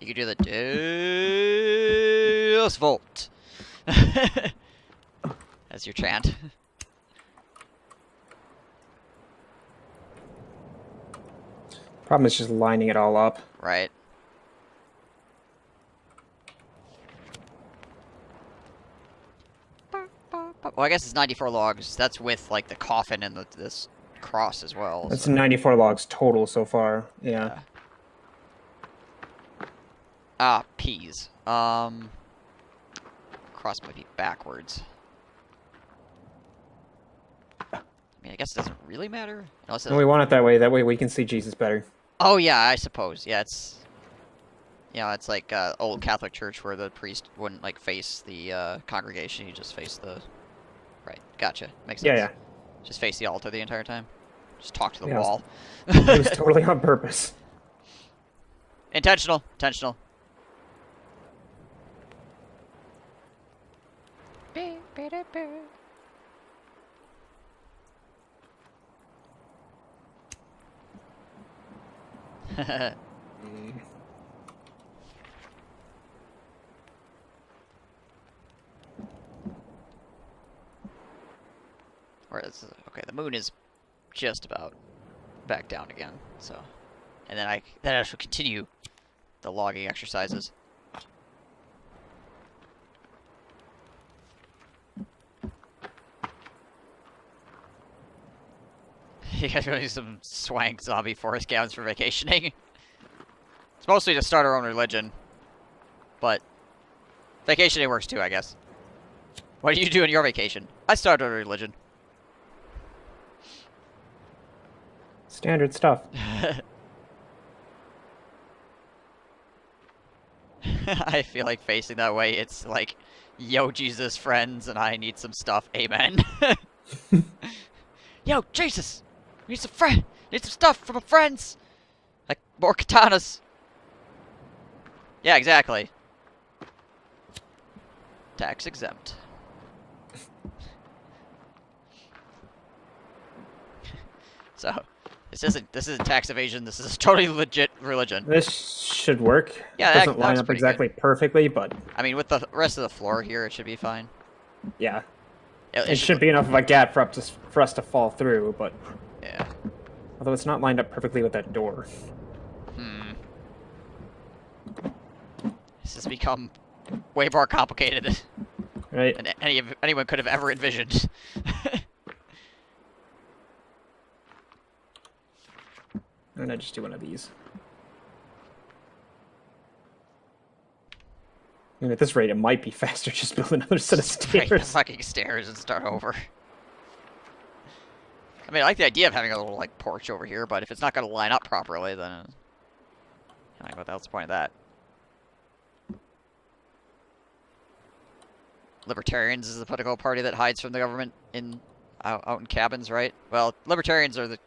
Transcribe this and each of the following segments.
You do the Deus Volt. As your chant. Problem is just lining it all up. Right. Well, I guess it's 94 logs. That's with, like, the coffin and this cross as well. That's so. 94 logs total so far. Yeah. Ah, peas. Cross might be backwards. I mean, I guess it doesn't really matter. Unless And we want it that way. That way we can see Jesus better. Oh, yeah, I suppose. Yeah, it's... You know, it's like old Catholic church where the priest wouldn't, like, face the congregation. He just faced the... Right, gotcha. Makes sense. Yeah, yeah. Just face the altar the entire time. Just talk to the Yeah, wall. It was totally on purpose. Intentional. Intentional. Okay, the moon is just about back down again, so... And then I shall continue the logging exercises. You guys really some swank zombie forest gowns for vacationing. It's mostly to start our own religion. But vacationing works too, I guess. What do you do in your vacation? I started a religion. Standard stuff. I feel like facing that way, it's like, yo, Jesus, friends, and I need some stuff. Amen. Yo, Jesus! Need some stuff from my friends! Like, more katanas. Yeah, exactly. Tax exempt. So, this isn't tax evasion, this is totally legit religion. This should work. Yeah, it doesn't line up exactly perfectly, but... I mean, with the rest of the floor here, it should be fine. Yeah. It should be enough of a gap for us to fall through, but... Yeah. Although it's not lined up perfectly with that door. This has become way more complicated Right. than anyone could have ever envisioned. And I just do one of these. And at this rate, it might be faster just build another set of Break the stairs. fucking stairs and start over. I mean, I like the idea of having a little, like, porch over here, but if it's not going to line up properly, then... Like, what the hell's the point of that? Libertarians is the political party that hides from the government out in cabins, right? Well, Libertarians are the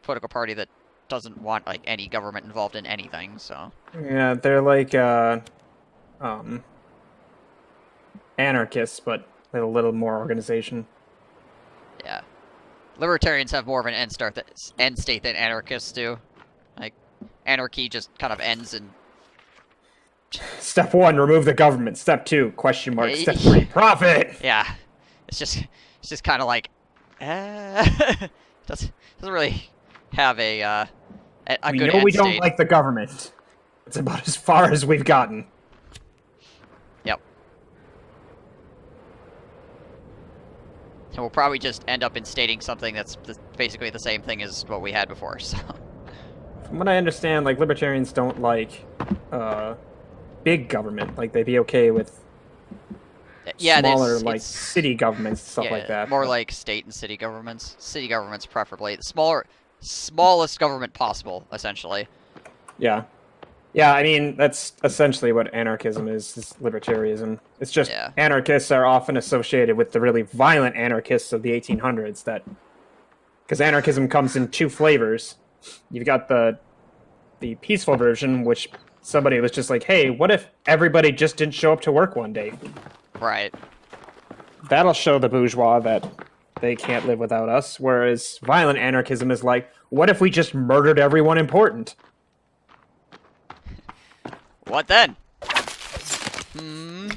political party that doesn't want, like, any government involved in anything, so... Yeah, they're like, anarchists, but with a little more organization. Yeah. Libertarians have more of an end state than anarchists do. Like, anarchy just kind of ends in... Step 1, remove the government. Step 2, question mark. Step 3, profit! Yeah. It's just kind of like... doesn't really have a good end state. We don't like the government. It's about as far as we've gotten. Yep. And we'll probably just end up instating something that's basically the same thing as what we had before, so... From what I understand, like, libertarians don't like, big government. Like, they'd be okay with smaller, like, city governments and stuff like that. More like state and city governments. City governments, preferably. The smallest government possible, essentially. Yeah. Yeah, I mean, that's essentially what anarchism is libertarianism. It's just anarchists are often associated with the really violent anarchists of the 1800s that... Because anarchism comes in two flavors. You've got the peaceful version, which somebody was just like, hey, what if everybody just didn't show up to work one day? Right. That'll show the bourgeois that they can't live without us, whereas violent anarchism is like, what if we just murdered everyone important? What then? Hmm.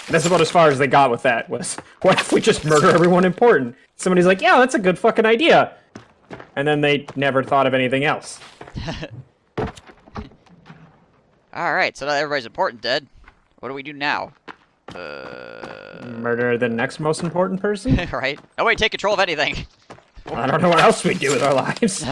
That's about as far as they got with that, was, what if we just murder everyone important? Somebody's like, yeah, that's a good fucking idea. And then they never thought of anything else. Alright, so now everybody's important dead. What do we do now? Murder the next most important person? Right? Nobody take control of anything. I don't know what else we'd do with our lives.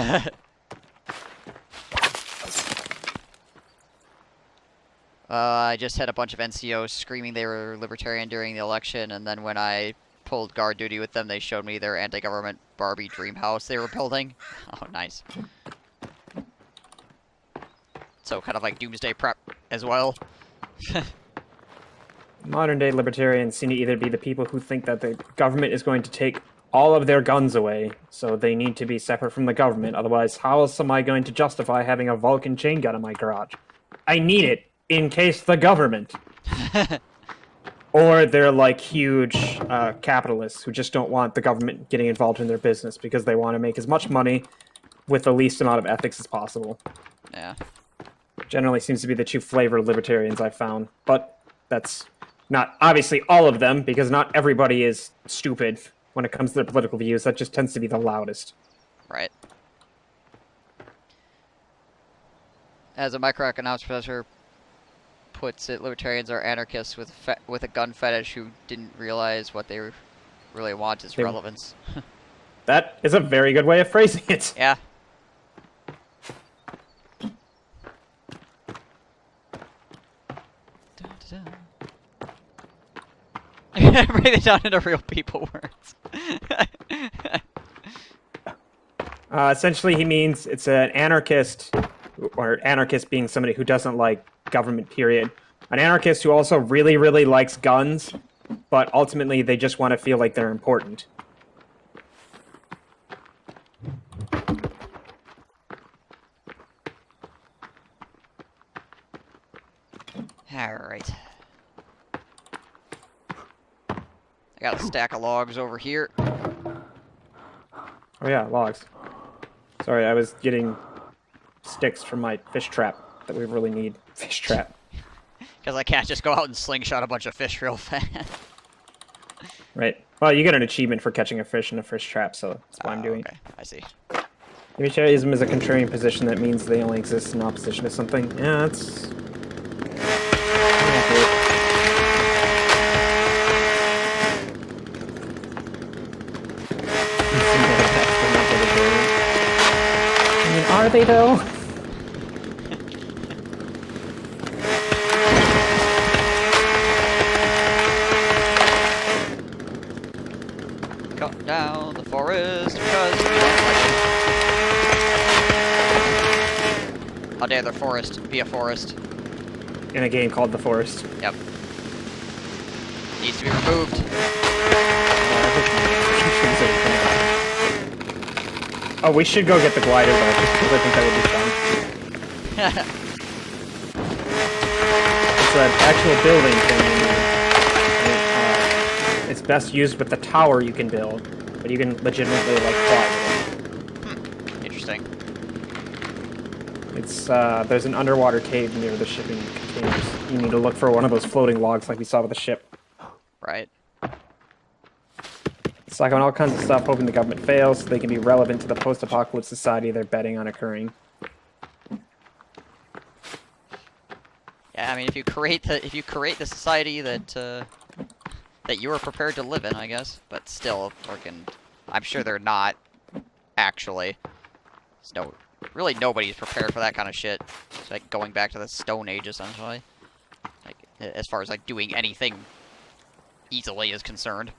I just had a bunch of NCOs screaming they were libertarian during the election, and then when I pulled guard duty with them, they showed me their anti-government Barbie dream house they were building. Oh, nice. So kind of like doomsday prep as well. Modern-day libertarians seem to either be the people who think that the government is going to take all of their guns away, so they need to be separate from the government, otherwise how else am I going to justify having a Vulcan chain gun in my garage? I need it in case the government. Or they're like huge capitalists who just don't want the government getting involved in their business because they want to make as much money with the least amount of ethics as possible. Yeah. Generally seems to be the two flavor libertarians I've found, but that's not obviously all of them, because not everybody is stupid when it comes to their political views. That just tends to be the loudest. Right. As a microeconomics professor puts it, libertarians are anarchists with a gun fetish who didn't realize what they really want is relevance. That is a very good way of phrasing it. Yeah. Break it down into real people words. Essentially, he means it's an anarchist, or anarchist being somebody who doesn't like government, period. An anarchist who also really, really likes guns, but ultimately they just want to feel like they're important. Alright. I got a stack of logs over here. Oh yeah, logs. Sorry, I was getting sticks from my fish trap that we really need. Fish trap. Because I can't just go out and slingshot a bunch of fish real fast. Right. Well, you get an achievement for catching a fish in a fish trap, so that's why I'm doing it. Okay, I see. Libertarianism is a contrarian position that means they only exist in opposition to something. Yeah, that's... I mean, are they though? Cut down the forest because we don't like it. How dare the forest be a forest? In a game called The Forest. Yep. Needs to be removed. Oh, we should go get the glider though, just because I think that would be fun. It's an actual building thing. It's best used with the tower you can build, but you can legitimately like fly with it. Interesting. It's there's an underwater cave near the shipping containers. You need to look for one of those floating logs like we saw with the ship. Right. It's like on all kinds of stuff, hoping the government fails so they can be relevant to the post-apocalypse society they're betting on occurring. Yeah, I mean, if you create the society that that you are prepared to live in, I guess. But still, I'm sure they're not actually. Really nobody's prepared for that kind of shit. It's like going back to the Stone Age, essentially. Like, as far as like doing anything easily is concerned.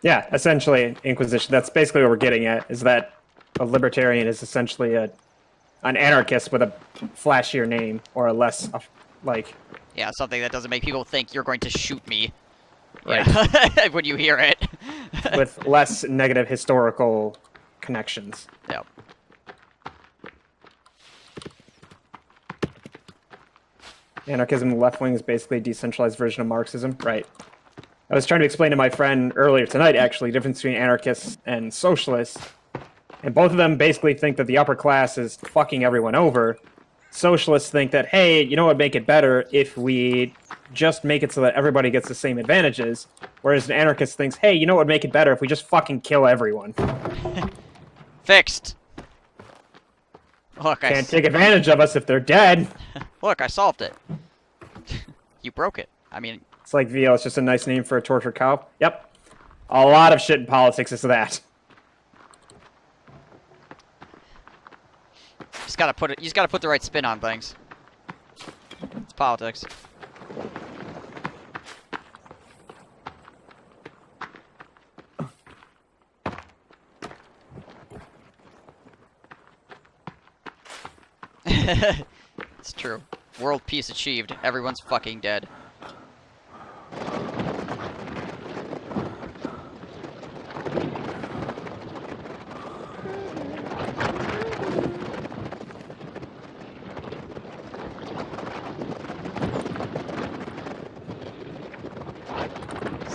Yeah, essentially, Inquisition. That's basically what we're getting at, is that a libertarian is essentially an anarchist with a flashier name, or a less, like... Yeah, something that doesn't make people think you're going to shoot me. Right. Yeah. When you hear it. With less negative historical connections. Yep. Anarchism in the left wing is basically a decentralized version of Marxism. Right. I was trying to explain to my friend earlier tonight, actually, the difference between anarchists and socialists. And both of them basically think that the upper class is fucking everyone over. Socialists think that, hey, you know what would make it better if we just make it so that everybody gets the same advantages. Whereas an anarchist thinks, hey, you know what would make it better if we just fucking kill everyone. Fixed. Look, Can't take advantage of us if they're dead. Look, I solved it. You broke it. I mean... It's like VL, it's just a nice name for a tortured cow. Yep. A lot of shit in politics is that. You just gotta put the right spin on things. It's politics. It's true. World peace achieved. Everyone's fucking dead.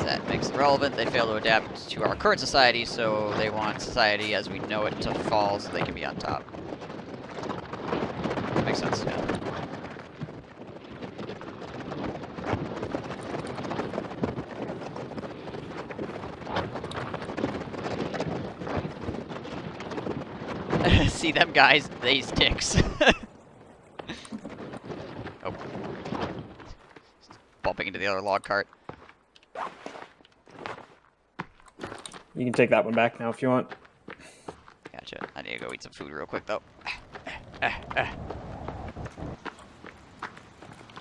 That makes it relevant. They fail to adapt to our current society, so they want society as we know it to fall so they can be on top. Makes sense, yeah. See them guys, these dicks. Oh. Bumping into the other log cart. You can take that one back now if you want. Gotcha. I need to go eat some food real quick, though. You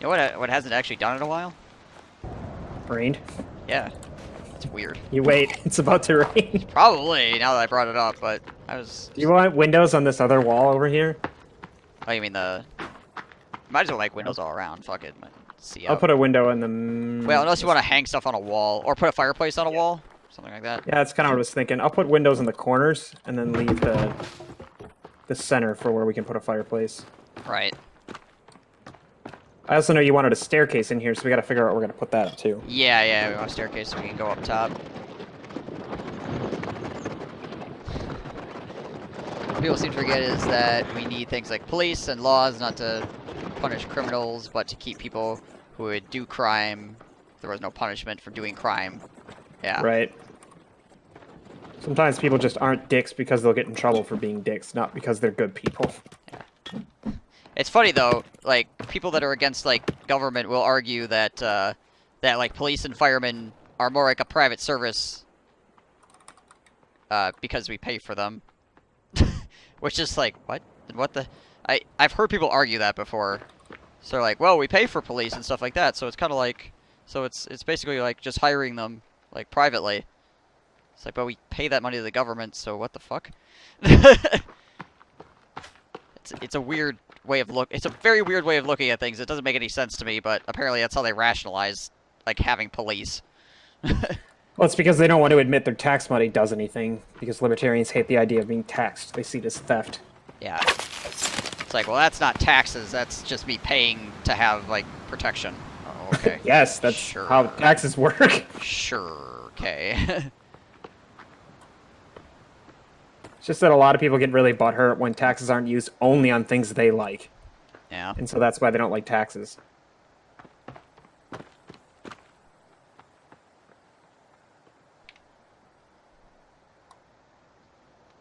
know what hasn't actually done in a while? Rained? Yeah. It's weird. You wait, it's about to rain. Probably, now that I brought it up, but I was... Do you want windows on this other wall over here? Oh, you mean the... Might as well like windows all around, fuck it. See I'll put a window in the... Well, unless you want to hang stuff on a wall, or put a fireplace on a wall. Something like that. Yeah, that's kind of what I was thinking. I'll put windows in the corners, and then leave the center for where we can put a fireplace. Right. I also know you wanted a staircase in here, so we gotta figure out where we're gonna put that up, too. Yeah, we want a staircase so we can go up top. What people seem to forget is that we need things like police and laws not to punish criminals, but to keep people who would do crime. There was no punishment for doing crime. Yeah. Right. Sometimes people just aren't dicks because they'll get in trouble for being dicks, not because they're good people. Yeah. It's funny though, like people that are against like government will argue that that like police and firemen are more like a private service because we pay for them. Which is like, what? What the? I've heard people argue that before. So they're like, well, we pay for police and stuff like that, so it's kind of like, so it's basically like just hiring them like privately. It's like, but we pay that money to the government, so what the fuck? It's a weird way of it's a very weird way of looking at things. It doesn't make any sense to me, but apparently that's how they rationalize like having police. Well, it's because they don't want to admit their tax money does anything, because libertarians hate the idea of being taxed. They see it as theft. Yeah. It's like, well, that's not taxes, that's just me paying to have, like, protection. Oh, okay. Yes, that's sure. how taxes work. Sure, okay. It's just that a lot of people get really butthurt when taxes aren't used only on things they like. Yeah. And so that's why they don't like taxes.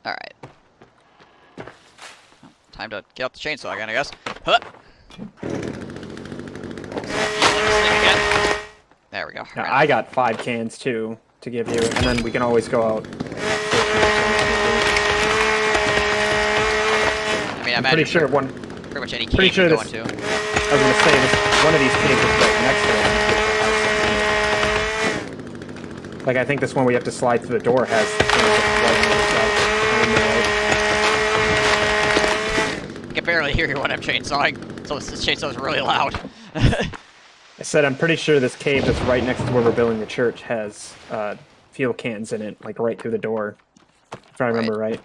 Alright. Time to get out the chainsaw again, I guess. Huh. There we go. Now, I got 5 cans, too, to give you, and then we can always go out. I mean, I'm pretty sure one... Pretty much any cave you go into. I was going to say, one of these caves is right next to it. Like, I think this one we have to slide through the door has... I can barely hear you when I'm chainsawing, so this chainsaw is really loud. I said I'm pretty sure this cave that's right next to where we're building the church has fuel cans in it, like right through the door. If I remember right.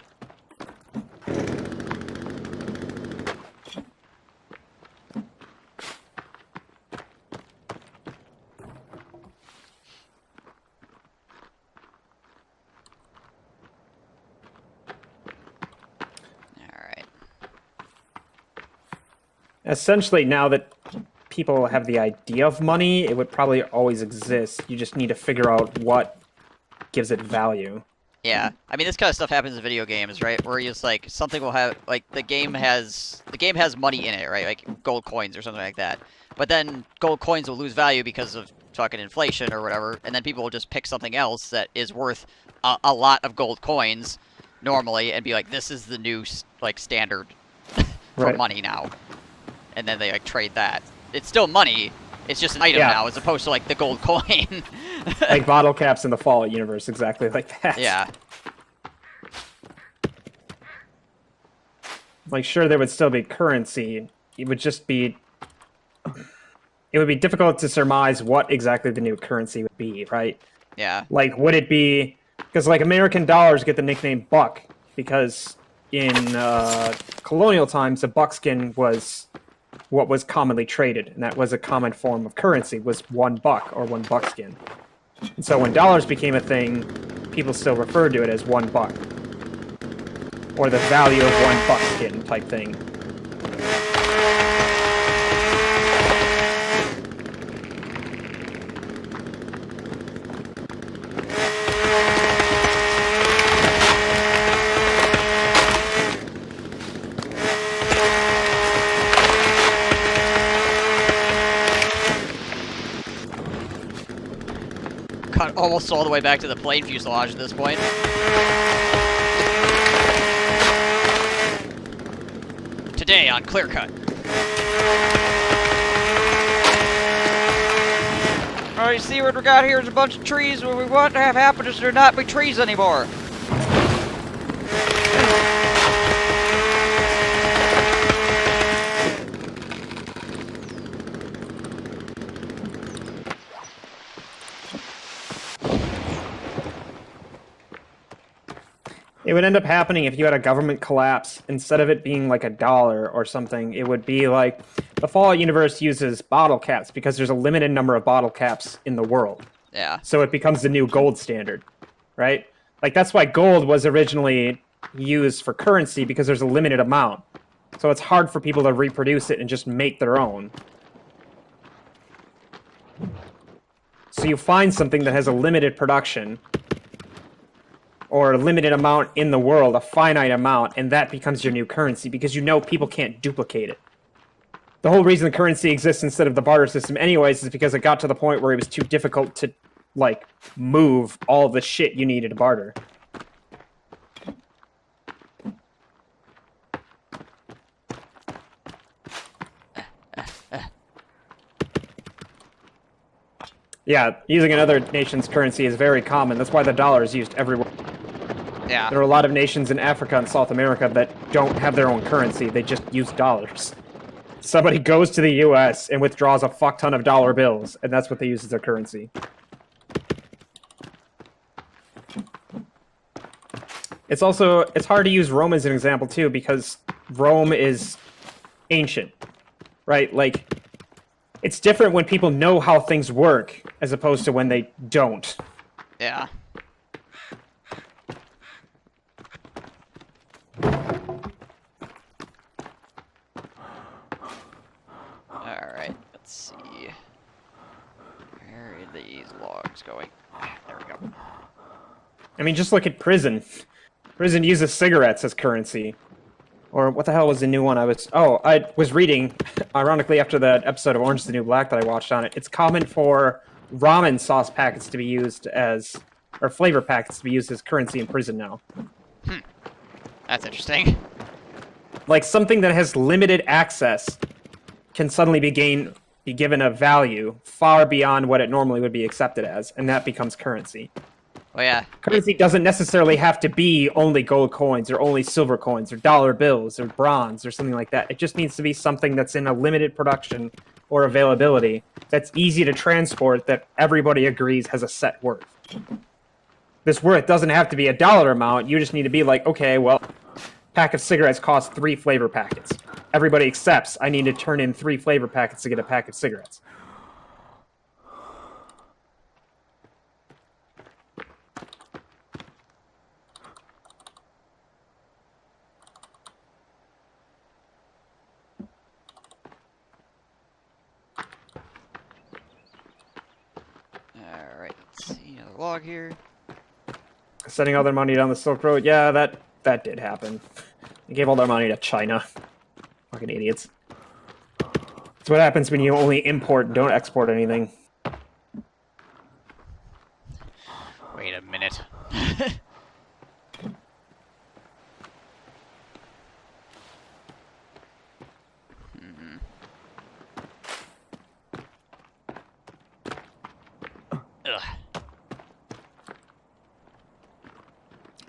essentially, now that people have the idea of money, it would probably always exist. You just need to figure out what gives it value. Yeah, I mean, this kind of stuff happens in video games, right? Where it's like something will have like the game has money in it, right? Like gold coins or something like that. But then gold coins will lose value because of fucking inflation or whatever, and then people will just pick something else that is worth a lot of gold coins normally, and be like, "This is the new like standard for money now," and then they like trade that. It's still money. It's just an item now, as opposed to like the gold coin. Like bottle caps in the Fallout universe, exactly like that. Yeah. Like, sure, there would still be currency. It would just be... It would be difficult to surmise what exactly the new currency would be, right? Yeah. Like, would it be... Because, like, American dollars get the nickname buck, because in colonial times, a buckskin was what was commonly traded, and that was a common form of currency, was $1 or one buckskin. And so when dollars became a thing, people still referred to it as $1. Or the value of one buckskin type thing. Cut almost all the way back to the plane fuselage at this point. Today on Clear Cut. Alright, see what we got here is a bunch of trees. What we want to have happen is there not be trees anymore. It would end up happening if you had a government collapse. Instead of it being like $1 or something, it would be like the Fallout universe uses bottle caps because there's a limited number of bottle caps in the world. Yeah. So it becomes the new gold standard, right? Like, that's why gold was originally used for currency, because there's a limited amount. So it's hard for people to reproduce it and just make their own. So you find something that has a limited production, or a limited amount in the world, a finite amount, and that becomes your new currency, because you know people can't duplicate it. The whole reason the currency exists instead of the barter system anyways is because it got to the point where it was too difficult to, like, move all the shit you needed to barter. Yeah, using another nation's currency is very common. That's why the dollar is used everywhere. Yeah. There are a lot of nations in Africa and South America that don't have their own currency. They just use dollars. Somebody goes to the US and withdraws a fuck ton of dollar bills, and that's what they use as their currency. It's hard to use Rome as an example, too, because Rome is ancient, right? Like, it's different when people know how things work, as opposed to when they don't. Yeah. Alright, let's see. Where are these logs going? There we go. I mean, just look at prison. Prison uses cigarettes as currency. Or what the hell was the new one I was reading, ironically, after that episode of Orange is the New Black that I watched on it. It's common for ramen sauce packets to be used as, or flavor packets to be used as currency in prison now. That's interesting. Like, something that has limited access can suddenly be given a value far beyond what it normally would be accepted as, and that becomes currency. Well, yeah. Currency doesn't necessarily have to be only gold coins, or only silver coins, or dollar bills, or bronze, or something like that. It just needs to be something that's in a limited production or availability, that's easy to transport, that everybody agrees has a set worth. This worth doesn't have to be a dollar amount. You just need to be like, okay, well, pack of cigarettes costs 3 flavor packets. Everybody accepts I need to turn in 3 flavor packets to get a pack of cigarettes. Let's see, another log here. Sending all their money down the Silk Road. Yeah, that did happen. They gave all their money to China. Fucking idiots. That's what happens when you only import and don't export anything. Wait a minute.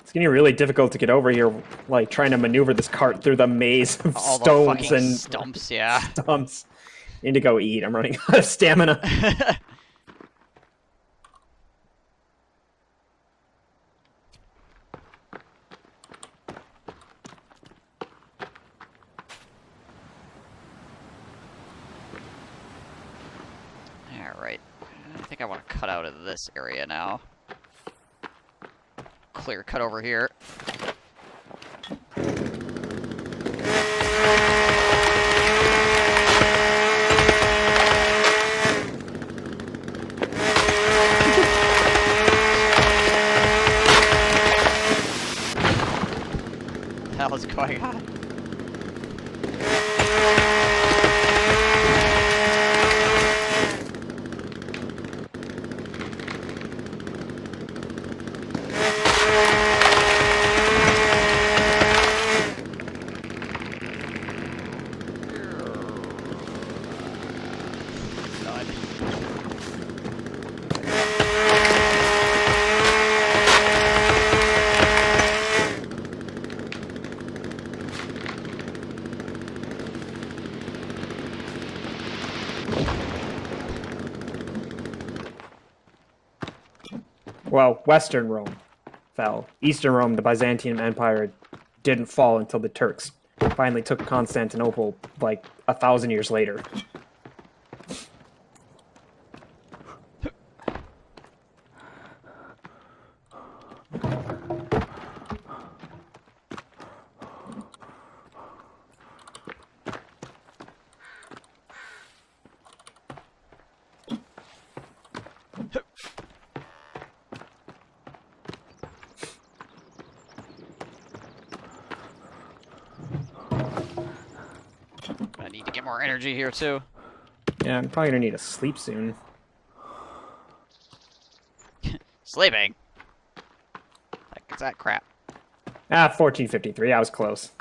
It's getting really difficult to get over here, like trying to maneuver this cart through the maze of all stones the and stumps, yeah. Stumps. Need to go eat. I'm running out of stamina. Alright. I think I want to cut out of this area now. Clear cut over here. What the hell is going on? Well, Western Rome fell. Eastern Rome, the Byzantine Empire, didn't fall until the Turks finally took Constantinople like 1,000 years later. I need to get more energy here too. Yeah, I'm probably gonna need to sleep soon. Sleeping? Like, is that crap? 14:53. I was close.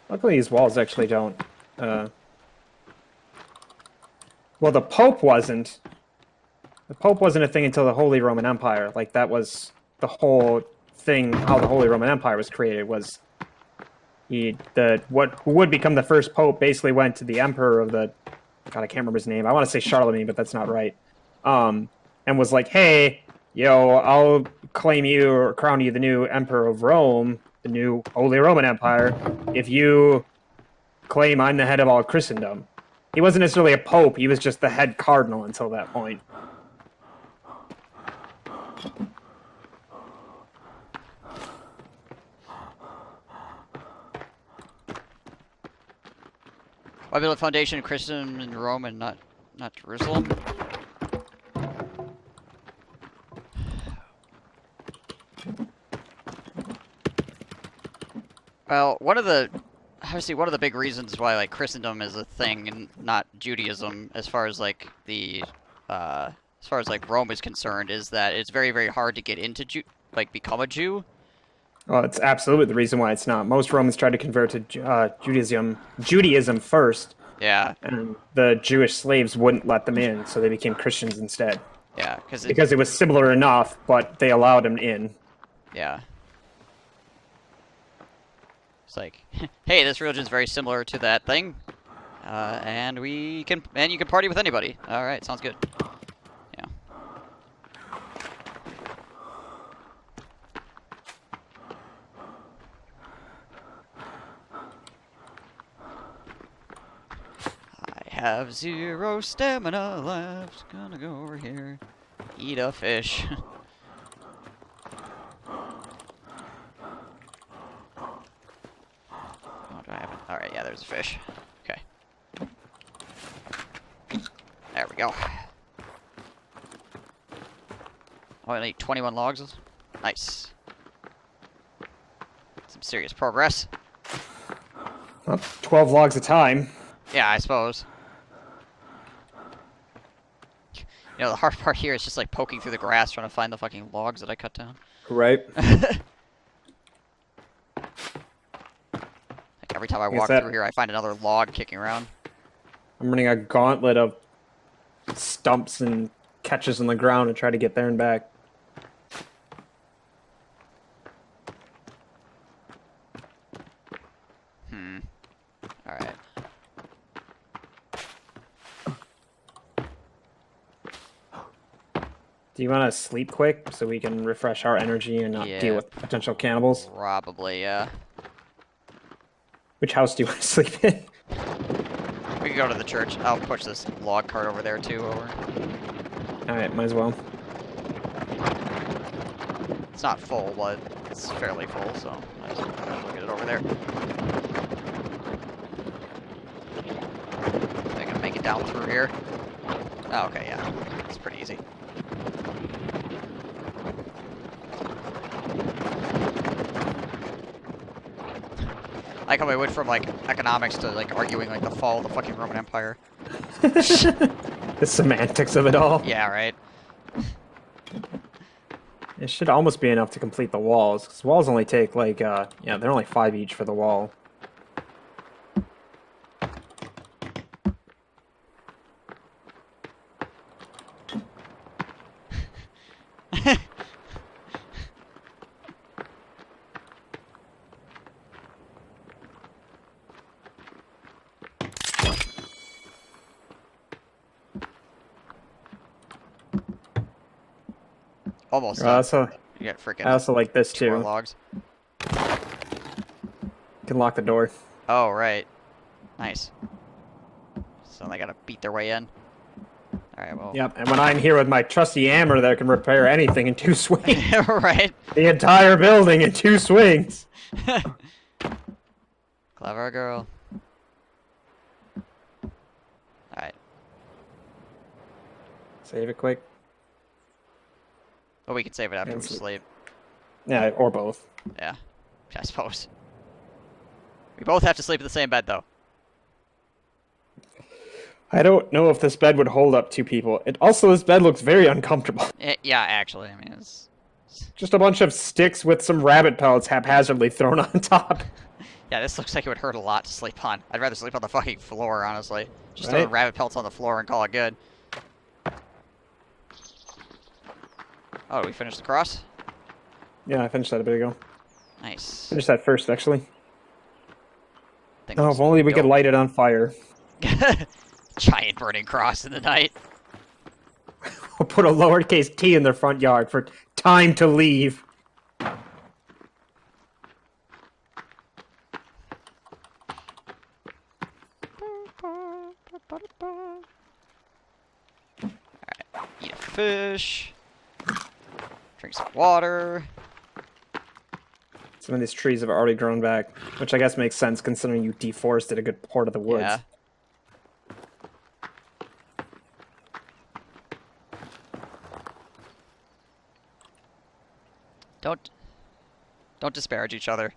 Luckily, these walls actually don't. Well, the Pope wasn't. The Pope wasn't a thing until the Holy Roman Empire. Like, that was the whole thing. How the Holy Roman Empire was created was who would become the first Pope basically went to the Emperor of the. God, I can't remember his name. I want to say Charlemagne, but that's not right. And was like, hey, I'll claim you or crown you the new Emperor of Rome, the new Holy Roman Empire, if you claim I'm the head of all Christendom. He wasn't necessarily a pope, he was just the head cardinal until that point. Why build a foundation of Christendom in Rome and not Jerusalem? Well, one of the big reasons why like Christendom is a thing and not Judaism, as far as like Rome is concerned, is that it's very, very hard to get into become a Jew. Well, it's absolutely the reason why it's not. Most Romans tried to convert to Judaism first. Yeah. And the Jewish slaves wouldn't let them in, so they became Christians instead. Yeah, because it was similar enough, but they allowed them in. Yeah. It's like, hey, this religion's very similar to that thing, and you can party with anybody. All right, sounds good. Yeah. I have 0 stamina left. Gonna go over here. Eat a fish. Oh, do I have it? Alright, yeah, there's a fish. Okay. There we go. Oh, I need 21 logs. Nice. Some serious progress. Well, 12 logs a time. Yeah, I suppose. You know, the hard part here is just like poking through the grass trying to find the fucking logs that I cut down. Right. Like every time I walk through here, I find another log kicking around. I'm running a gauntlet of stumps and catches on the ground and try to get there and back. Alright. Do you want to sleep quick so we can refresh our energy and not deal with potential cannibals? Probably, yeah. Which house do you want to sleep in? We can go to the church. I'll push this log cart over there too. Alright, might as well. It's not full, but it's fairly full, so might as well get it over there. I can make it down through here. Oh, okay, yeah. It's pretty easy. I like how we went from, like, economics to, like, arguing, like, the fall of the fucking Roman Empire. The semantics of it all. Yeah, right. It should almost be enough to complete the walls, because walls only take, like, yeah, they're only 5 each for the wall. Almost. You got freaking. I also like this 2 more too. logs. You can lock the door. Oh, right. Nice. So they gotta beat their way in. Alright, well. Yep, and when I'm here with my trusty hammer that can repair anything in 2 swings. Right. The entire building in 2 swings. Clever girl. Alright. Save it quick. Well, we can save it after we sleep. Yeah, or both. Yeah, I suppose. We both have to sleep in the same bed, though. I don't know if this bed would hold up 2 people. This bed looks very uncomfortable. Yeah, actually, I mean, it's just a bunch of sticks with some rabbit pellets haphazardly thrown on top. Yeah, this looks like it would hurt a lot to sleep on. I'd rather sleep on the fucking floor, honestly. Just throw rabbit pellets on the floor and call it good. Oh, we finished the cross? Yeah, I finished that a bit ago. Nice. Finished that first, actually. Oh, if only we could light it on fire. Giant burning cross in the night. We'll put a lowercase t in their front yard for time to leave. Alright, eat a fish. Drink some water. Some of these trees have already grown back, which I guess makes sense considering you deforested a good part of the woods. Yeah. Don't disparage each other. If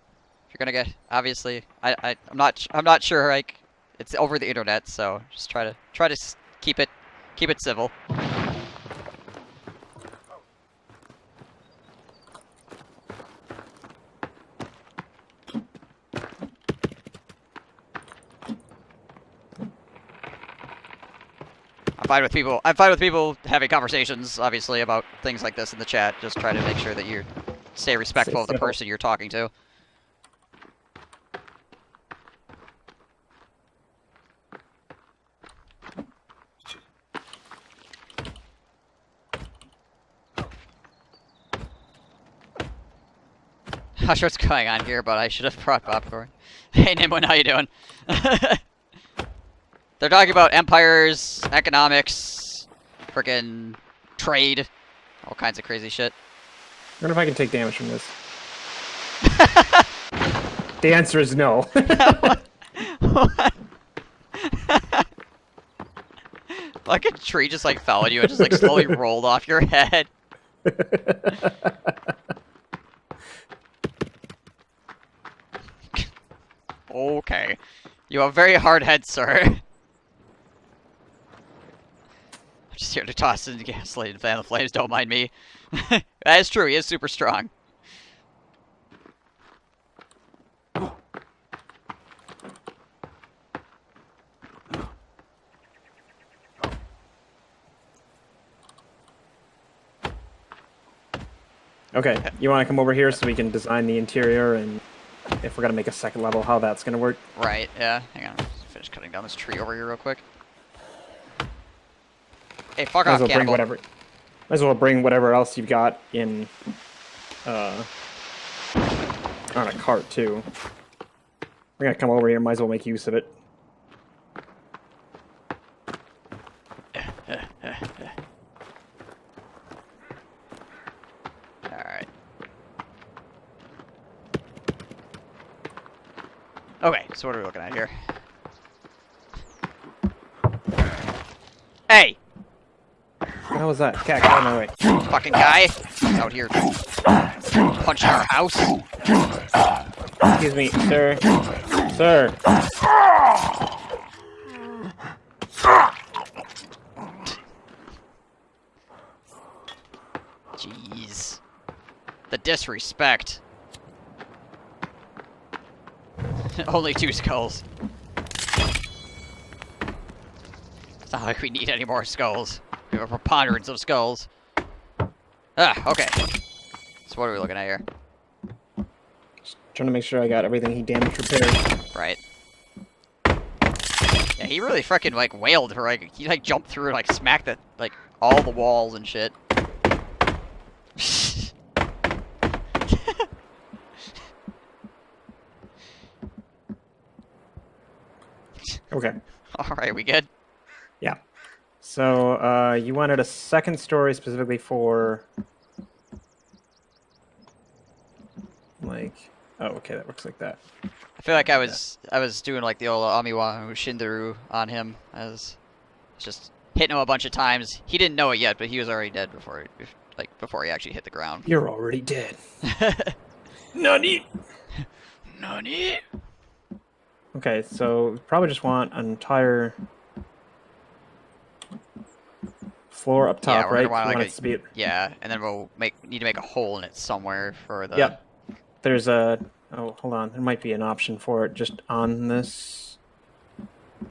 you're gonna get, obviously, I'm not sure. Like, it's over the internet, so just try to keep it civil. I'm fine with people having conversations, obviously, about things like this in the chat. Just try to make sure that you stay respectful of the person you're talking to. Not sure what's going on here, but I should have brought popcorn. Hey, Nimwin, how you doing? They're talking about empires, economics, frickin' trade, all kinds of crazy shit. I wonder if I can take damage from this. The answer is no. What? Like a tree just like fell on you and just like slowly rolled off your head. Okay. You have a very hard head, sir. I'm just here to toss in gasoline and fan the flames, don't mind me. That is true, he is super strong. Okay, you want to come over here so we can design the interior and if we're going to make a second level, how that's going to work? Right, yeah. Hang on, just finish cutting down this tree over here real quick. Hey, fuck off, cannibal. Might as well bring whatever else you've got in on a cart, too. We're going to come over here, might as well make use of it. Alright. Okay, so what are we looking at here? Hey! What the hell was that? Cat, get out of my way. Fucking guy! Out here punching our house. Excuse me, sir. Sir! Jeez. The disrespect. Only 2 skulls. It's not like we need any more skulls. We have a preponderance of skulls. Ah, okay. So what are we looking at here? Just trying to make sure I got everything he damaged repaired. Right. Yeah, he really freaking like wailed for like he like jumped through and like smacked it like all the walls and shit. Okay. Alright, we good? Yeah. So, you wanted a second story specifically for... Like... Oh, okay, that looks like that. I feel like I was doing like the old Amiwa Shindaru on him. I was just hitting him a bunch of times. He didn't know it yet, but he was already dead before he actually hit the ground. You're already dead. Nani? Nani? Okay, so we probably just want an entire floor up top, right? Yeah, and then we'll need to make a hole in it somewhere for the... Yep. There's a... Oh, hold on. There might be an option for it just on this...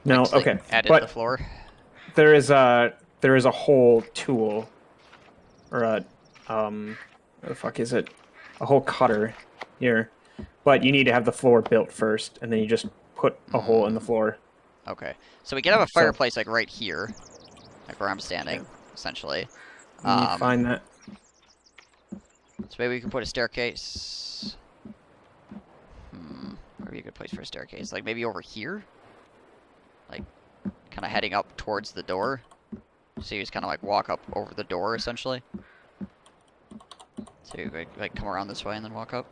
No, like, okay. Add it to the floor. There is a hole tool. Or a... What the fuck is it? A hole cutter here. But you need to have the floor built first, and then you just put a hole in the floor. Okay. So we can have a fireplace like right here. Like where I'm standing, essentially. Find that. So maybe we can put a staircase. Where would be a good place for a staircase? Like maybe over here? Like, kind of heading up towards the door. So you just kind of like walk up over the door, essentially. So you like come around this way and then walk up.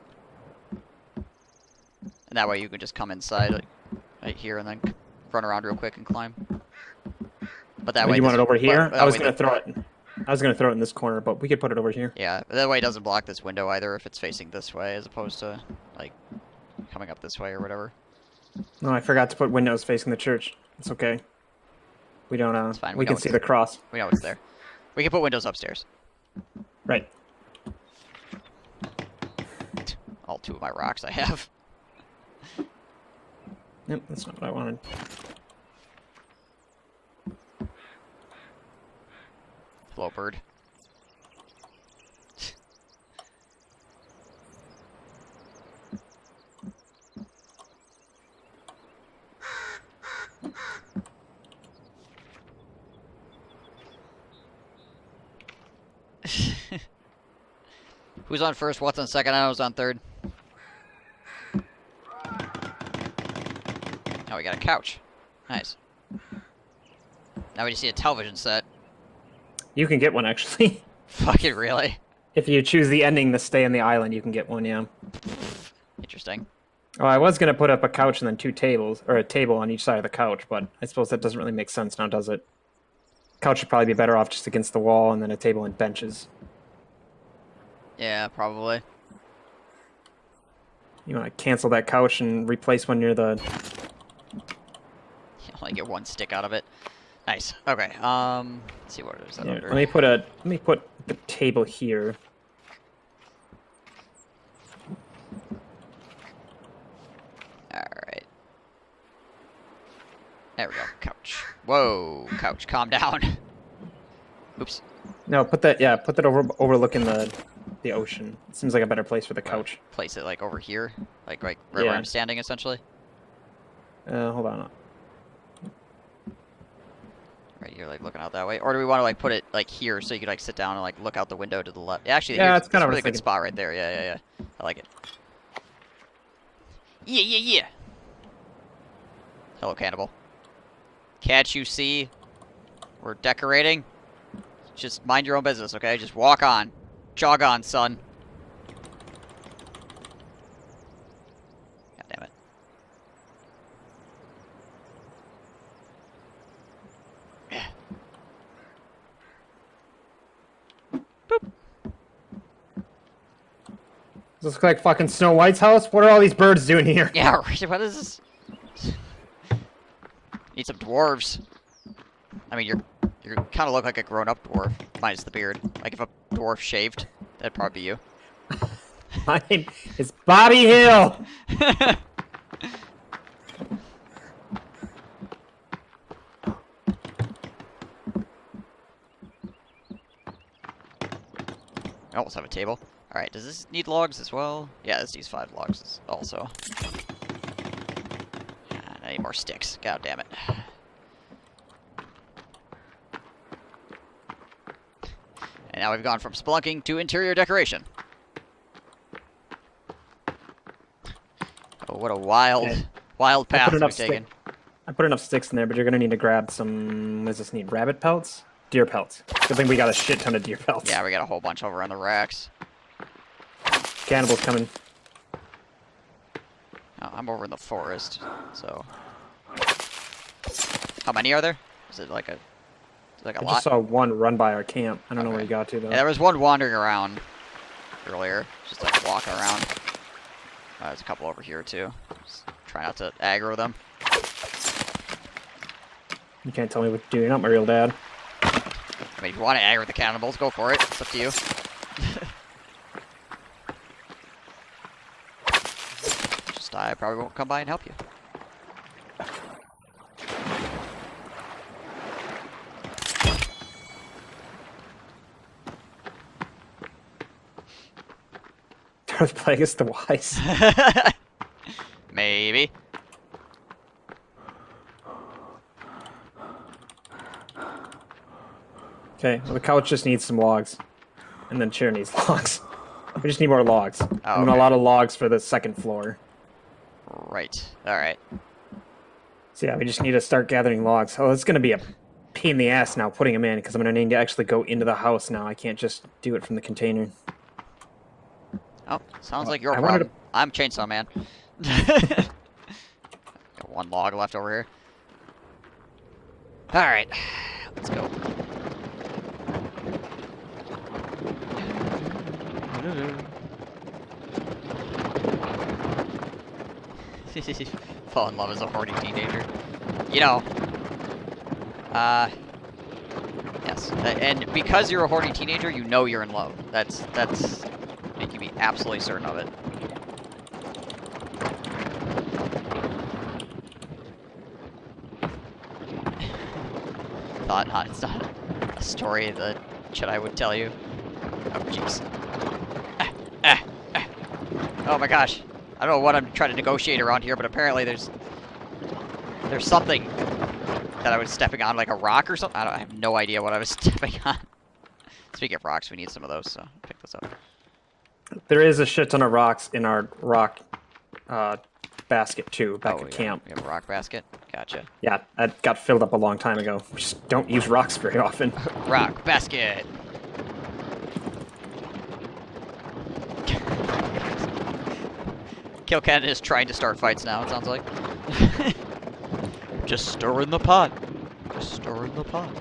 And that way you can just come inside, like, right here and then run around real quick and climb. But that way... You want it over here? I was going to throw it. I was going to throw it in this corner, but we could put it over here. Yeah, but that way it doesn't block this window either if it's facing this way, as opposed to, like, coming up this way or whatever. No, I forgot to put windows facing the church. It's okay. We don't, it's fine. we can see the cross. We know it's there. We can put windows upstairs. Right. All 2 of my rocks I have. Yep, that's not what I wanted. Hello, bird. Who's on first? What's on second? I was on third. Now we got a couch. Nice. Now we just need a television set. You can get one, actually. Fucking really? If you choose the ending to stay on the island, you can get one, yeah. Interesting. Oh, I was going to put up a couch and then 2 tables, or a table on each side of the couch, but I suppose that doesn't really make sense now, does it? Couch would probably be better off just against the wall, and then a table and benches. Yeah, probably. You want to cancel that couch and replace one near the... You only get 1 stick out of it. Nice. Okay. Let's see what it is that under. Let me put the table here. Alright. There we go. Couch. Whoa, couch. Calm down. Oops. No, put that overlooking the ocean. It seems like a better place for the couch. Place it like over here, like right where I'm standing, essentially. Hold on. Right here, like looking out that way, or do we want to like put it like here so you could like sit down and like look out the window to the left? Actually, yeah, it's kind of a really good spot right there. Yeah. I like it. Yeah. Hello, Cannibal. Can't you see? We're decorating. Just mind your own business, okay? Just walk on. Jog on, son. God damn it. Yeah. Boop. Does this look like fucking Snow White's house? What are all these birds doing here? Yeah, right. What is this? Need some dwarves. I mean, you kind of look like a grown-up dwarf, minus the beard. Like if a dwarf shaved, that'd probably be you. My name is Bobby Hill. I almost have a table. Alright, does this need logs as well? Yeah, this needs 5 logs also. I need more sticks. God damn it. And now we've gone from spelunking to interior decoration. Oh, what a wild path we've taken. I put enough sticks in there, but you're gonna need to grab some... What does this need? Rabbit pelts? Deer pelts. Good thing we got a shit ton of deer pelts. Yeah, we got a whole bunch over on the racks. Cannibal's coming. Oh, I'm over in the forest, so... How many are there? Is it like a... I just saw one run by our camp. I don't know where he got to, though. Yeah, there was one wandering around earlier. Just like walking around. There's a couple over here, too. Just try not to aggro them. You can't tell me what to do. You're not my real dad. I mean, if you want to aggro the cannibals, go for it. It's up to you. Just, I probably won't come by and help you. Darth Plagueis the Wise. Maybe. Okay, well, the couch just needs some logs. And then chair needs logs. We just need more logs. Oh, and a lot of logs for the second floor. Right. Alright. So yeah, we just need to start gathering logs. Oh, it's going to be a pain in the ass now putting them in, because I'm going to need to actually go into the house now. I can't just do it from the container. Oh, sounds like your problem. I'm Chainsaw Man. Got 1 log left over here. Alright. Let's go. Fall in love as a horny teenager. You know. Yes. And because you're a horny teenager, you know you're in love. That's you can be absolutely certain of it. It's not a story that Jedi would tell you. Oh, jeez. Oh my gosh. I don't know what I'm trying to negotiate around here, but apparently there's something that I was stepping on, like a rock or something. I have no idea what I was stepping on. Speaking of rocks, we need some of those, so pick this up. There is a shit ton of rocks in our rock basket too back at camp. We have a rock basket. Gotcha. Yeah, that got filled up a long time ago. We just don't use rocks very often. Rock basket. Kill Canada is trying to start fights now, it sounds like. Just stir in the pot. Just stir in the pot.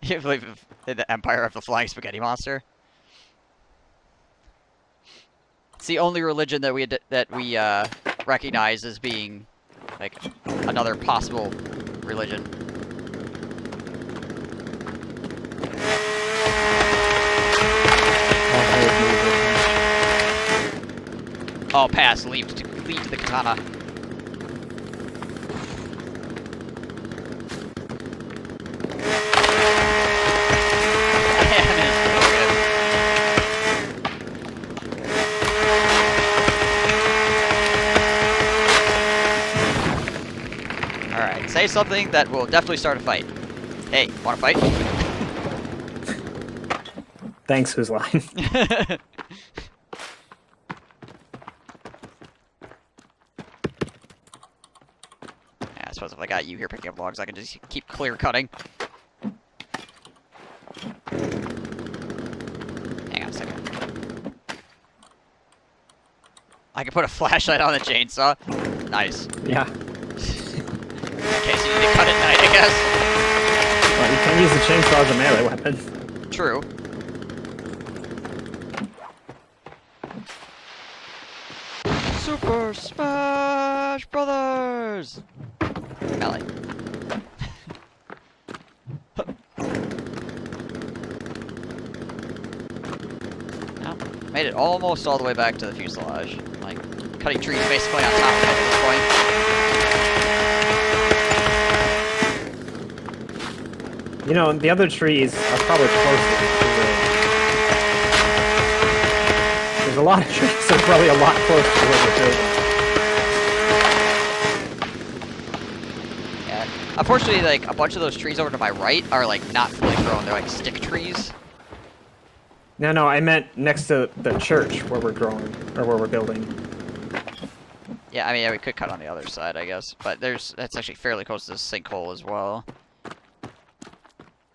You believe in the Empire of the Flying Spaghetti Monster? It's the only religion that we recognize as being like another possible religion. Oh, pass. Leave to the Katana. Alright, say something that will definitely start a fight. Hey, wanna fight? Thanks, who's lying? I suppose if I got you here picking up logs, I can just keep clear cutting. Hang on a second. I can put a flashlight on the chainsaw. Nice. Yeah. In case you need to cut at night, I guess. Well, you can use the chainsaw as a melee weapon. True. Super Smash Brothers! Melee. Oh, made it almost all the way back to the fuselage. Like, cutting trees basically on top of it at this point. You know, the other trees are probably closer to the There's a lot of trees that are probably a lot closer to where we're building. Unfortunately, like, a bunch of those trees over to my right are, like, not fully grown. They're, like, stick trees. No, I meant next to the church where we're growing, or where we're building. Yeah, I mean, yeah, we could cut on the other side, I guess. But that's actually fairly close to the sinkhole as well.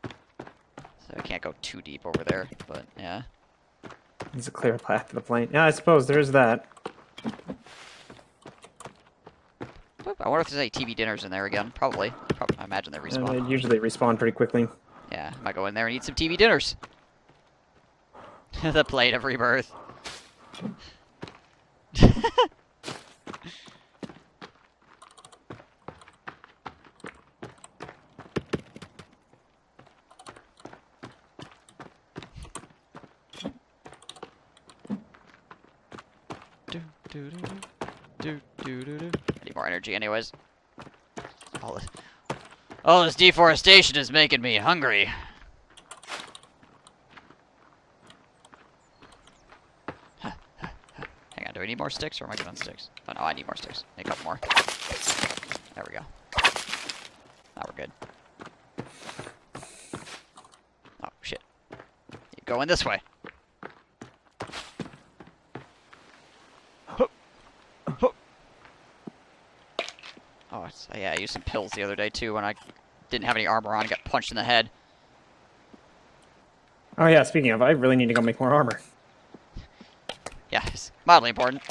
So I can't go too deep over there, but, yeah. There's a clear path to the plane. Yeah, I suppose there is that. I wonder if there's any TV dinners in there again. Probably. I imagine they respawn. They usually respawn pretty quickly. Yeah, I might go in there and eat some TV dinners. The plate of rebirth. I need more energy anyways. All this deforestation is making me hungry. Hang on, do we need more sticks or am I good on sticks? Oh no, I need more sticks. Need a couple more. There we go. Now we're good. Oh shit. You going this way. Oh, yeah, I used some pills the other day, too, when I didn't have any armor on and got punched in the head. Oh, yeah, speaking of, I really need to go make more armor. Yeah, it's mildly important.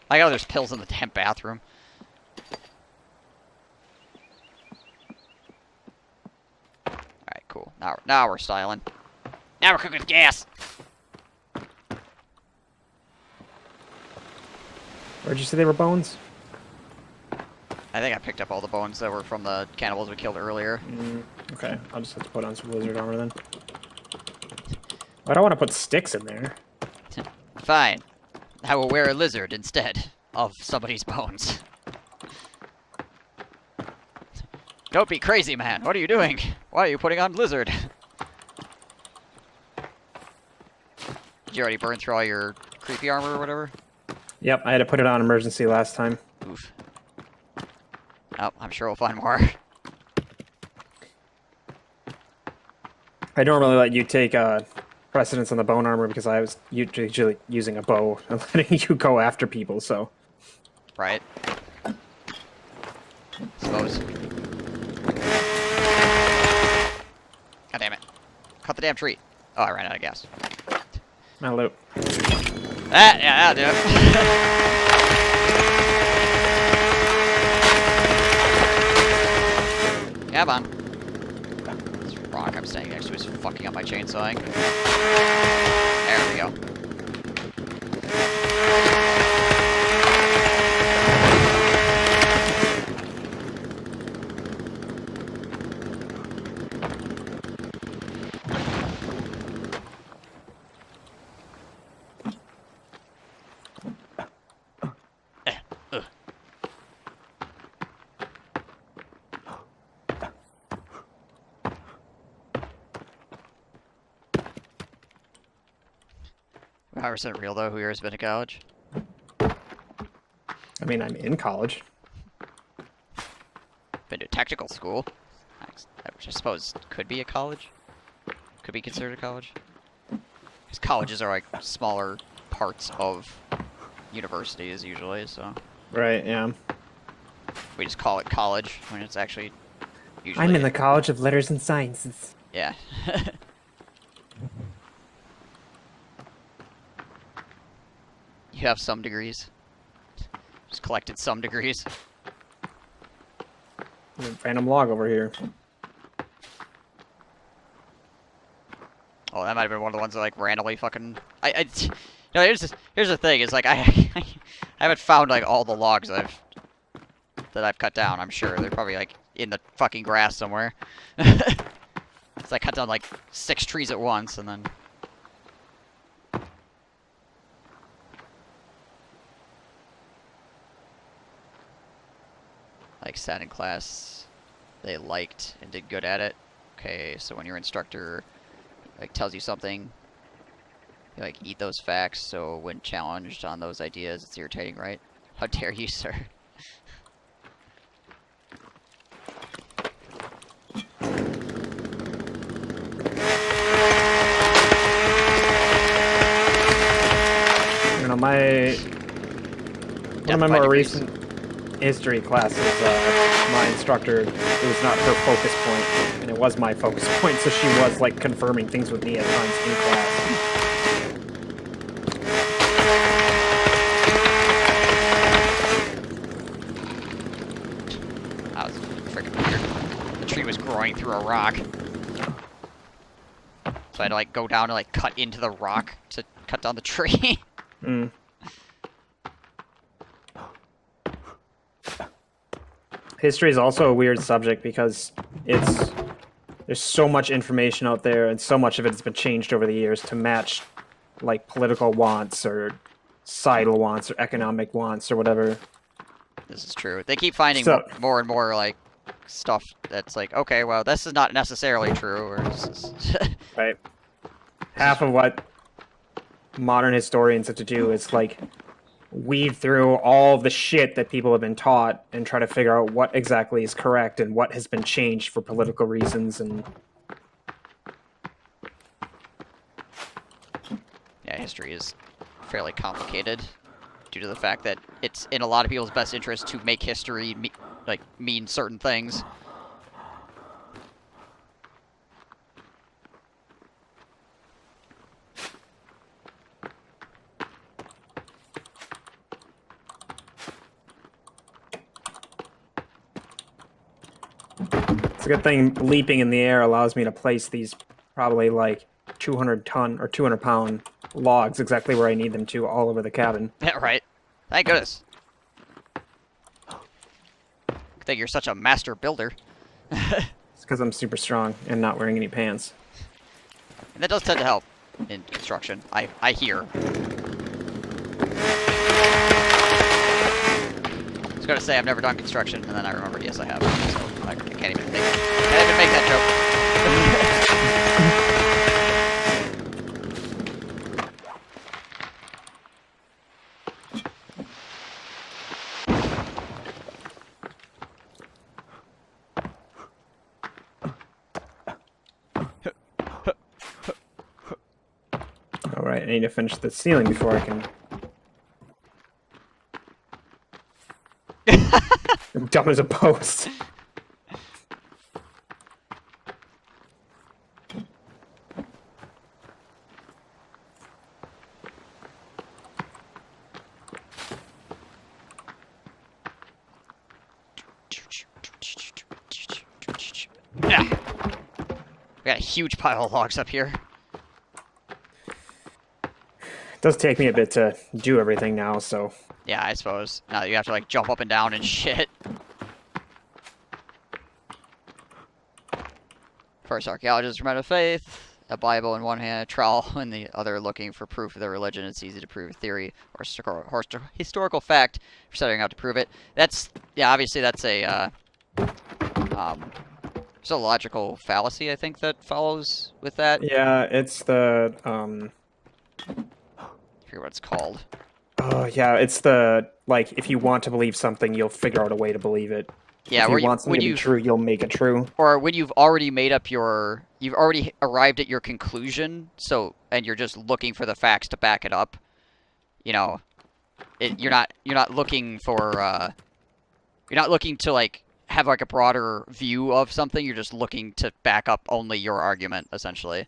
I know there's pills in the damn bathroom. Alright, cool. Now we're styling. Now we're cooking with gas! Where'd you say they were bones? I think I picked up all the bones that were from the cannibals we killed earlier. Okay, I'll just have to put on some lizard armor then. I don't want to put sticks in there. Fine. I will wear a lizard instead of somebody's bones. Don't be crazy, man. What are you doing? Why are you putting on lizard? Did you already burn through all your creepy armor or whatever? Yep, I had to put it on emergency last time. Oof. Oh, I'm sure we'll find more. I normally let you take precedence on the bone armor because I was usually using a bow and letting you go after people, so. Right. Suppose. God damn it. Cut the damn tree. Oh, I ran out of gas. My loot. Ah, yeah, that'll do it. Come on. This rock I'm standing next to is fucking up my chainsawing. There we go. How is it real though? Who here has been to college? I mean, I'm in college. Been to technical school, which I suppose could be a college. Could be considered a college. Because colleges are like smaller parts of universities usually, so. Right, yeah. We just call it college when it's actually usually. I'm in the College of Letters and Sciences. Yeah. You have some degrees. Just collected some degrees. Random log over here. Oh, that might have been one of the ones that like randomly fucking. You know, here's the thing. Is like I haven't found like all the logs that I've cut down. I'm sure they're probably like in the fucking grass somewhere. So I cut down like 6 trees at once, and then. Like sat in class, they liked and did good at it. Okay, so when your instructor like tells you something, you like eat those facts. So when challenged on those ideas, it's irritating, right? How dare you, sir? You know, one of my more recent history classes, my instructor, it was not her focus point, and it was my focus point, so she was like confirming things with me at times in class. That was freaking weird. The tree was growing through a rock. So I had to like go down and like cut into the rock to cut down the tree. Mm. History is also a weird subject because there's so much information out there, and so much of it has been changed over the years to match like political wants or societal wants or economic wants or whatever. This is true. They keep finding more and more like stuff that's like, okay, well, this is not necessarily true, or this is right. Half of what modern historians have to do is like weed through all the shit that people have been taught and try to figure out what exactly is correct and what has been changed for political reasons. And yeah, history is fairly complicated due to the fact that it's in a lot of people's best interest to make history mean certain things. It's a good thing leaping in the air allows me to place these probably like 200-ton or 200-pound logs exactly where I need them to all over the cabin. Yeah, right. Thank goodness. I think you're such a master builder. It's because I'm super strong and not wearing any pants. And that does tend to help in construction, I hear. I was gonna say I've never done construction, and then I remembered, yes, I have. So I can't even make that joke. I need to finish the ceiling before I can... I'm dumb as a post. Yeah. We got a huge pile of logs up here. It does take me a bit to do everything now, so... Yeah, I suppose. Now you have to, like, jump up and down and shit. First archaeologists were men of faith, a Bible in one hand, a trowel in the other, looking for proof of their religion. It's easy to prove a theory or historical fact for setting out to prove it. That's, yeah, obviously that's a, there's a logical fallacy, I think, that follows with that. Yeah, it's the, I forget what it's called. Oh, yeah, it's the, like, if you want to believe something, you'll figure out a way to believe it. Yeah, if you want something to be true, you'll make it true. Or when you've already made up your... You've already arrived at your conclusion, so... And you're just looking for the facts to back it up. You know... you're not looking for, You're not looking to, like, have, like, a broader view of something. You're just looking to back up only your argument, essentially.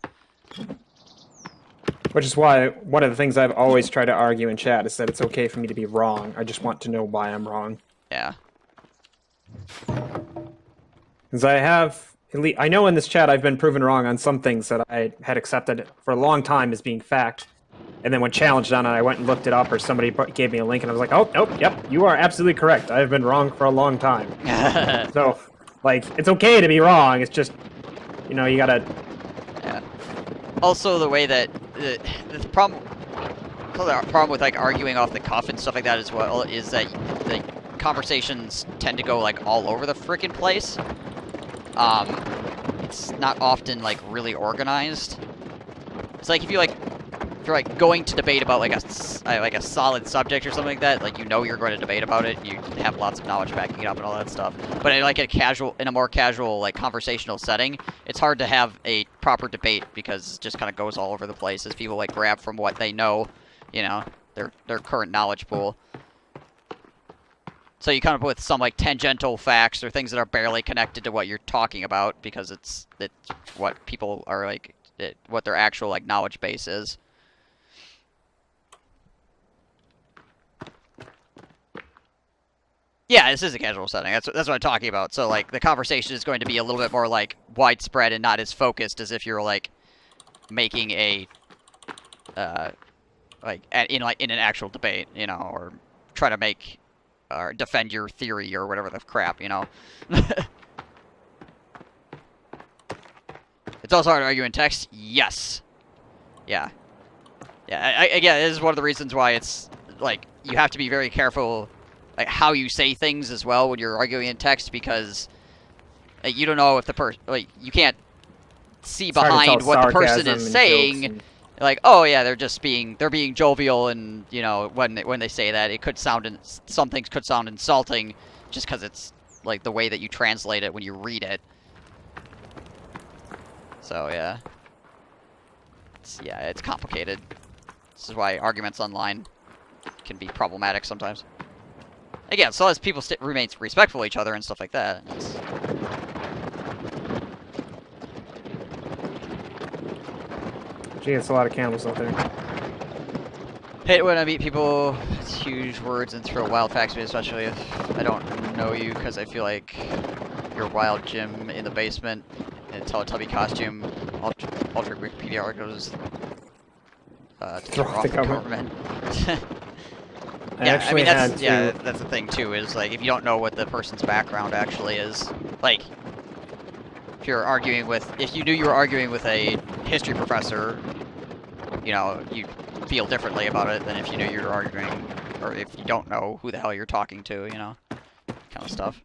Which is why one of the things I've always tried to argue in chat is that it's okay for me to be wrong. I just want to know why I'm wrong. Yeah. Because I know in this chat I've been proven wrong on some things that I had accepted for a long time as being fact. And then when challenged on it, I went and looked it up, or somebody gave me a link, and I was like, oh, nope, yep, you are absolutely correct. I've been wrong for a long time. So, like, it's okay to be wrong. It's just, you know, you gotta... Yeah. Also, the way that... The problem with, like, arguing off the cuff and stuff like that as well is that the conversations tend to go, like, all over the frickin' place. It's not often, like, really organized. It's like if you're like going to debate about like a solid subject or something like that, like, you know you're going to debate about it, and you have lots of knowledge backing it up and all that stuff. But in a more casual, like, conversational setting, it's hard to have a proper debate because it just kind of goes all over the place as people, like, grab from what they know, you know, their current knowledge pool. So you come up with some, like, tangential facts or things that are barely connected to what you're talking about because it's what people are, like, what their actual, like, knowledge base is. Yeah, this is a casual setting. That's what I'm talking about. So, like, the conversation is going to be a little bit more, like, widespread and not as focused as if you're, like, making a, in an actual debate, you know, or try to make, or defend your theory or whatever the crap, you know. It's also hard to argue in text. Yes. Yeah. Yeah. Again, this is one of the reasons why it's, like, you have to be very careful, like, how you say things as well when you're arguing in text, because you don't know if the person, like, you can't see behind what the person is saying. Like, oh yeah, they're being jovial, and, you know, when they say that, it could sound, some things could sound insulting just because it's, like, the way that you translate it when you read it. So yeah, it's complicated. This is why arguments online can be problematic sometimes. Again, so as people remain respectful of each other and stuff like that. Gee, it's a lot of cannibals out there. Hate when I meet people with huge words and throw wild facts at me, especially if I don't know you, because I feel like you're wild Jim in the basement in a Teletubby costume. Ultra Wikipedia articles to throw off the government. Yeah, I mean, that's the thing too, is, like, if you don't know what the person's background actually is, like, if you knew you were arguing with a history professor, you know, you feel differently about it than if you knew you were arguing, or if you don't know who the hell you're talking to, you know, kind of stuff.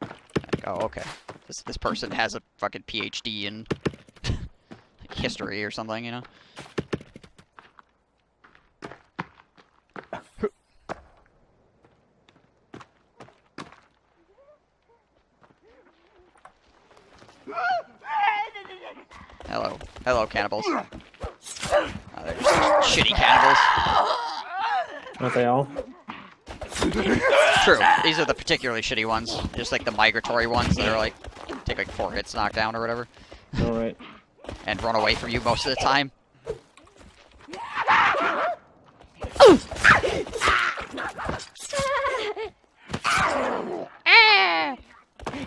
Like, oh, okay, this person has a fucking PhD in history or something, you know. Hello, cannibals. Oh, they're just shitty cannibals. Aren't they all? True. These are the particularly shitty ones. Just like the migratory ones that are like, take like 4 hits knockdown or whatever. Alright. And run away from you most of the time.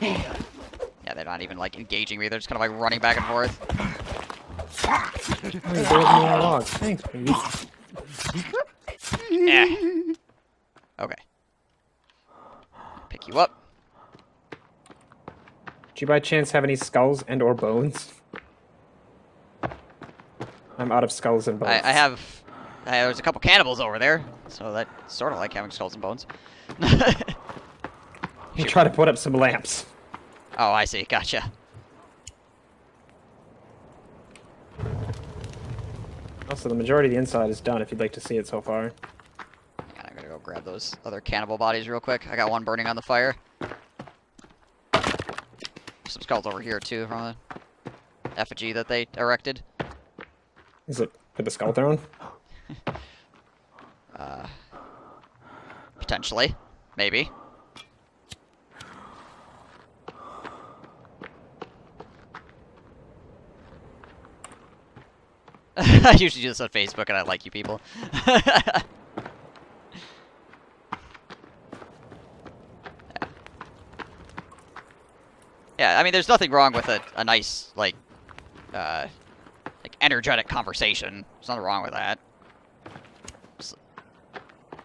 Yeah, they're not even like engaging me. They're just kind of like running back and forth. Oh, you gave me a log. Thanks, baby. Yeah. Okay. Pick you up. Do you by chance have any skulls and or bones? I'm out of skulls and bones. I have... there's a couple cannibals over there, so that's sort of like having skulls and bones. You try to put up some lamps. Oh, I see. Gotcha. Also, the majority of the inside is done if you'd like to see it so far. Yeah, I'm gonna go grab those other cannibal bodies real quick. I got one burning on the fire. Some skulls over here, too, from the effigy that they erected. Is it for the skull throne? Potentially. Maybe. I usually do this on Facebook and I like you people. Yeah, I mean, there's nothing wrong with a nice, like energetic conversation. There's nothing wrong with that. Just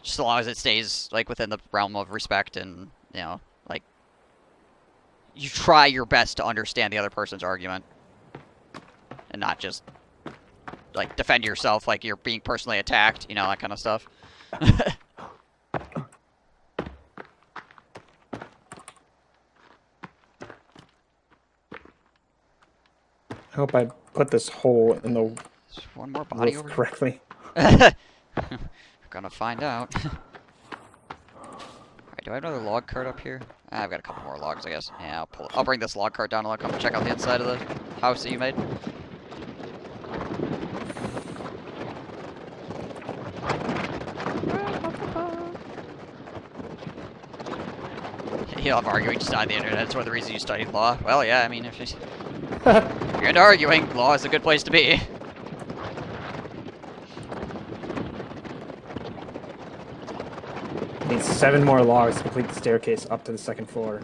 as long as it stays, like, within the realm of respect and, you know, like, you try your best to understand the other person's argument. And not just, like, defend yourself like you're being personally attacked, you know, that kind of stuff. I hope I put this hole in the There's one more body over correctly. We're gonna find out. Alright, do I have another log cart up here? I've got a couple more logs, I guess. Yeah, I'll bring this log cart down and I'll come check out the inside of the house that you made. You love arguing just on the internet. That's one of the reasons you studied law. Well, yeah, I mean, if you're into arguing, law is a good place to be. Need 7 more logs to complete the staircase up to the 2nd floor.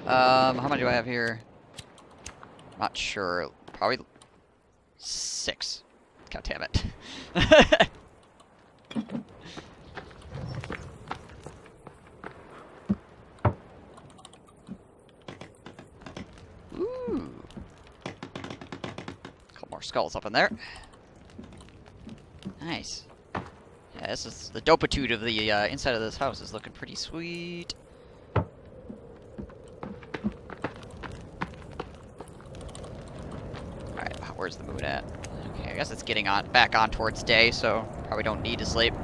How many do I have here? Not sure. Probably 6. God damn it. Ooh. Couple more skulls up in there. Nice. Yeah, this is the dopitude of the inside of this house is looking pretty sweet. Alright, where's the moon at? Okay, I guess it's getting on back on towards day, so probably don't need to sleep.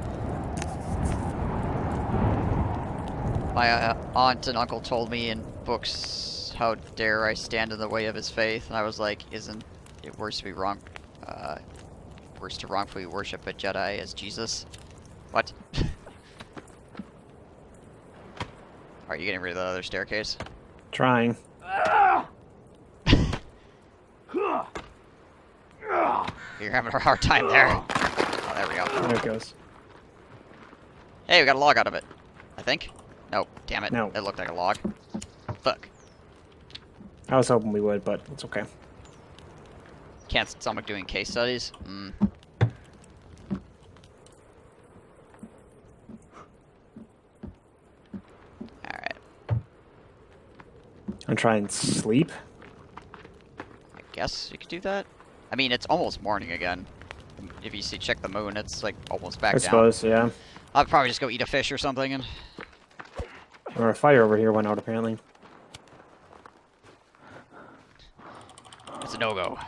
My aunt and uncle told me in books, how dare I stand in the way of his faith, and I was like, isn't it worse to be wrong? Worse to wrongfully worship a Jedi as Jesus? What? Are you getting rid of the other staircase? Trying. You're having a hard time there. Oh, there we go. There it goes. Hey, we got a log out of it. I think. No, damn it. No. It looked like a log. Fuck. I was hoping we would, but it's okay. Can't stomach doing case studies. Alright. I'm trying to sleep. I guess you could do that. I mean, it's almost morning again. If you check the moon, it's like almost back I down. suppose, yeah. I'll probably just go eat a fish or something and... Or a fire over here went out, apparently. It's a no-go.